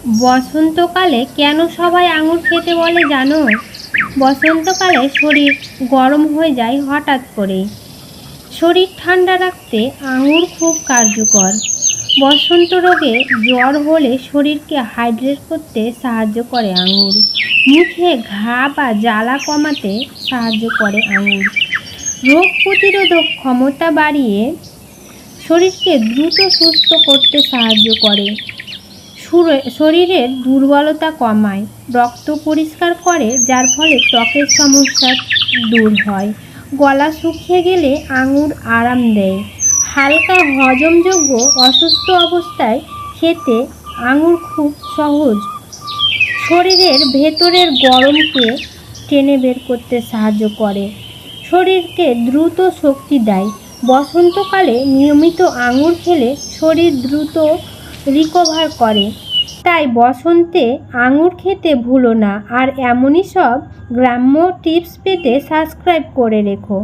বসন্তকালে কেন সবাই আঙুর খেতে বলে জানো? বসন্তকালে শরীর গরম হয়ে যায় হঠাৎ করেই। শরীর ঠান্ডা রাখতে আঙুর খুব কার্যকর। বসন্ত রোগে জ্বর হলে শরীরকে হাইড্রেট করতে সাহায্য করে আঙুর। মুখে ঘা বা জ্বালা কমাতে সাহায্য করে আঙুর। রোগ প্রতিরোধক ক্ষমতা বাড়িয়ে শরীরকে দ্রুত সুস্থ করতে সাহায্য করে। শরীরের দুর্বলতা কমায়, রক্ত পরিষ্কার করে, যার ফলে ত্বকের সমস্যা দূর হয়। গলা শুকিয়ে গেলে আঙুর আরাম দেয়। হালকা হজমযোগ্য অসুস্থ অবস্থায় খেতে আঙুর খুব সহজ। শরীরের ভেতরের গরমকে টেনে বের করতে সাহায্য করে। শরীরকে দ্রুত শক্তি দেয়। বসন্তকালে নিয়মিত আঙুর খেলে শরীর দ্রুত রিকভার করে। তাই বসন্তে আঙুর খেতে ভুলো না। আর এমনই সব গ্রাম্য টিপস পেতে সাবস্ক্রাইব করে রেখো।